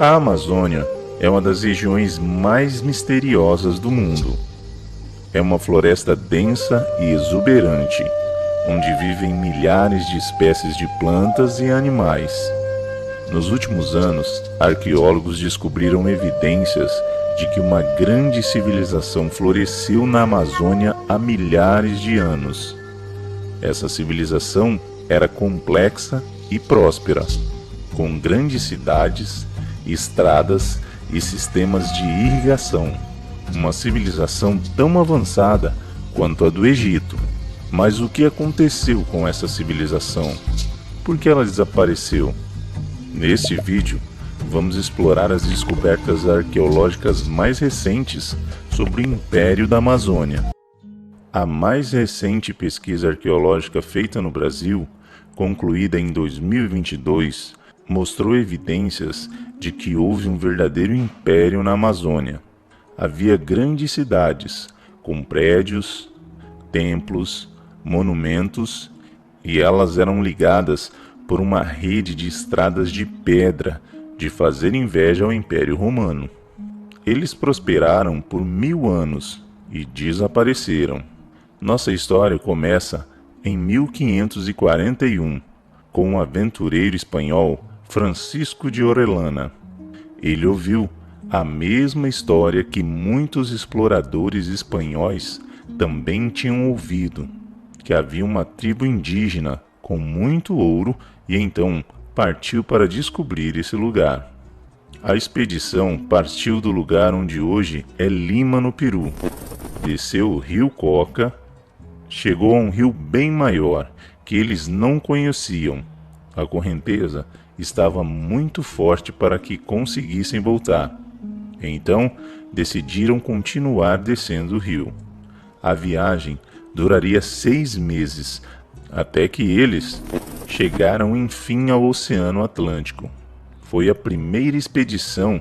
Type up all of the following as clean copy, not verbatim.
A Amazônia é uma das regiões mais misteriosas do mundo. É uma floresta densa e exuberante, onde vivem milhares de espécies de plantas e animais. Nos últimos anos, arqueólogos descobriram evidências de que uma grande civilização floresceu na Amazônia há milhares de anos. Essa civilização era complexa e próspera, com grandes cidades, estradas e sistemas de irrigação. Uma civilização tão avançada quanto a do Egito. Mas o que aconteceu com essa civilização? Por que ela desapareceu? Neste vídeo, vamos explorar as descobertas arqueológicas mais recentes sobre o Império da Amazônia. A mais recente pesquisa arqueológica feita no Brasil, concluída em 2022, mostrou evidências de que houve um verdadeiro império na Amazônia. Havia grandes cidades, com prédios, templos, monumentos, e elas eram ligadas por uma rede de estradas de pedra, de fazer inveja ao Império Romano. Eles prosperaram por 1000 anos e desapareceram. Nossa história começa em 1541, com um aventureiro espanhol, Francisco de Orellana. Ele ouviu a mesma história que muitos exploradores espanhóis também tinham ouvido, que havia uma tribo indígena com muito ouro e então partiu para descobrir esse lugar. A expedição partiu do lugar onde hoje é Lima, no Peru. Desceu o rio Coca, chegou a um rio bem maior que eles não conheciam. A correnteza estava muito forte para que conseguissem voltar. Então, decidiram continuar descendo o rio. A viagem duraria 6 meses, até que eles chegaram enfim ao Oceano Atlântico. Foi a primeira expedição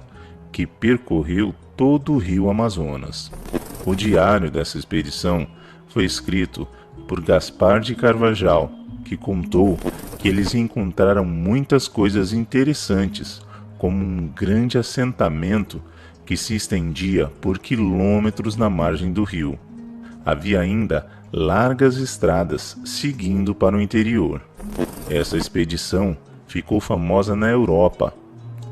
que percorreu todo o rio Amazonas. O diário dessa expedição foi escrito por Gaspar de Carvajal, que contou que eles encontraram muitas coisas interessantes, como um grande assentamento que se estendia por quilômetros na margem do rio. Havia ainda largas estradas seguindo para o interior. Essa expedição ficou famosa na Europa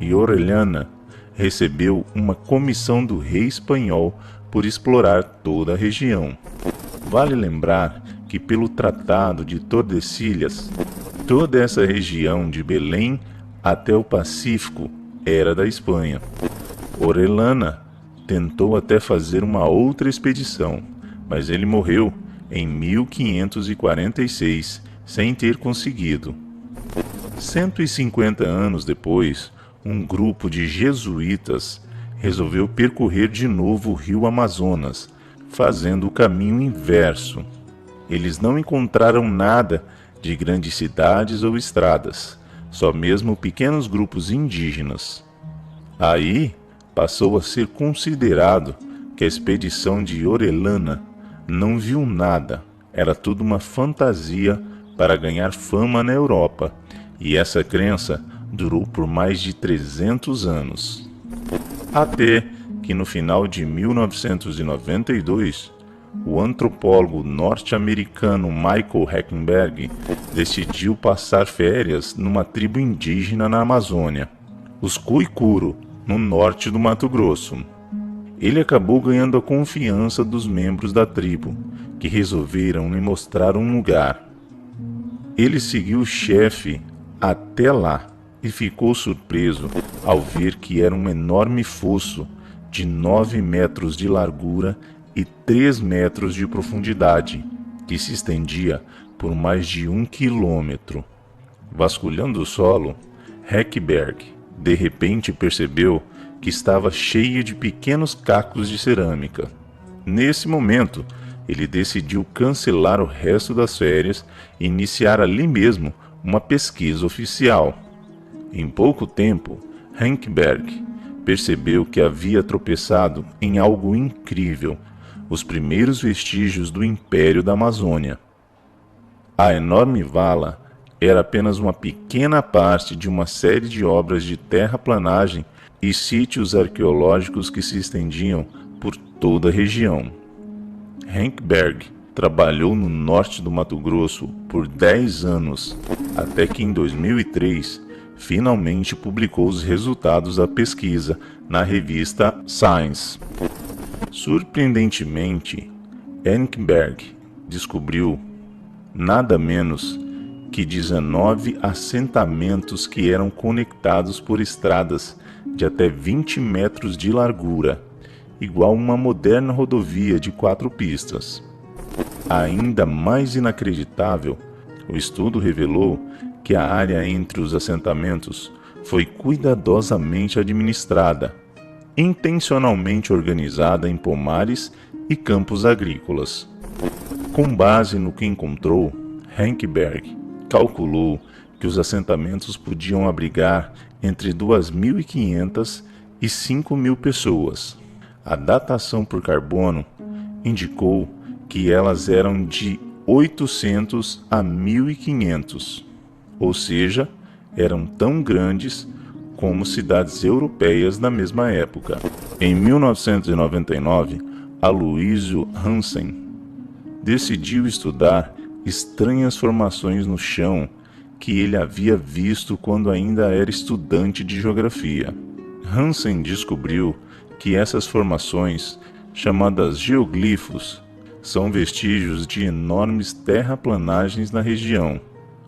e Orellana recebeu uma comissão do rei espanhol por explorar toda a região. Vale lembrar que pelo Tratado de Tordesilhas, toda essa região de Belém até o Pacífico era da Espanha. Orellana tentou até fazer uma outra expedição, mas ele morreu em 1546 sem ter conseguido. 150 anos depois, um grupo de jesuítas resolveu percorrer de novo o rio Amazonas, fazendo o caminho inverso. Eles não encontraram nada de grandes cidades ou estradas, só mesmo pequenos grupos indígenas. Aí passou a ser considerado que a expedição de Orellana não viu nada, era tudo uma fantasia para ganhar fama na Europa, e essa crença durou por mais de 300 anos. Até que no final de 1992, o antropólogo norte-americano Michael Heckenberg decidiu passar férias numa tribo indígena na Amazônia, os Kuikuro, no norte do Mato Grosso. Ele acabou ganhando a confiança dos membros da tribo, que resolveram lhe mostrar um lugar. Ele seguiu o chefe até lá e ficou surpreso ao ver que era um enorme fosso de 9 metros de largura e 3 metros de profundidade, que se estendia por mais de 1 quilômetro. Vasculhando o solo, Heckenberg de repente percebeu que estava cheio de pequenos cacos de cerâmica. Nesse momento, ele decidiu cancelar o resto das férias e iniciar ali mesmo uma pesquisa oficial. Em pouco tempo, Heckenberg percebeu que havia tropeçado em algo incrível, os primeiros vestígios do Império da Amazônia. A enorme vala era apenas uma pequena parte de uma série de obras de terraplanagem e sítios arqueológicos que se estendiam por toda a região. Henk Berg trabalhou no norte do Mato Grosso por 10 anos, até que em 2003 finalmente publicou os resultados da pesquisa na revista Science. Surpreendentemente, Henk Berg descobriu nada menos que 19 assentamentos que eram conectados por estradas de até 20 metros de largura, igual uma moderna rodovia de 4 pistas. Ainda mais inacreditável, o estudo revelou que a área entre os assentamentos foi cuidadosamente administrada, intencionalmente organizada em pomares e campos agrícolas. Com base no que encontrou, Henk Berg calculou que os assentamentos podiam abrigar entre 2.500 e 5.000 pessoas. A datação por carbono indicou que elas eram de 800 a 1.500, ou seja, eram tão grandes como cidades europeias da mesma época. Em 1999, Aloysio Hansen decidiu estudar estranhas formações no chão que ele havia visto quando ainda era estudante de geografia. Hansen descobriu que essas formações, chamadas geoglifos, são vestígios de enormes terraplanagens na região.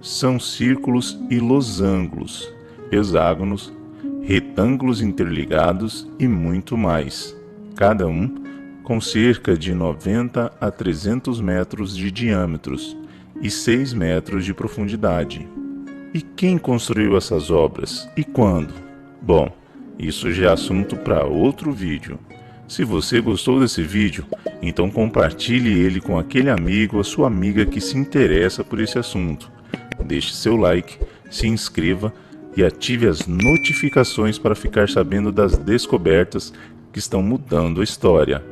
São círculos e losangos, hexágonos, retângulos interligados e muito mais, cada um com cerca de 90 a 300 metros de diâmetros e 6 metros de profundidade. E quem construiu essas obras e quando? Bom, isso já é assunto para outro vídeo. Se você gostou desse vídeo, então compartilhe ele com aquele amigo ou sua amiga que se interessa por esse assunto. Deixe seu like, se inscreva e ative as notificações para ficar sabendo das descobertas que estão mudando a história.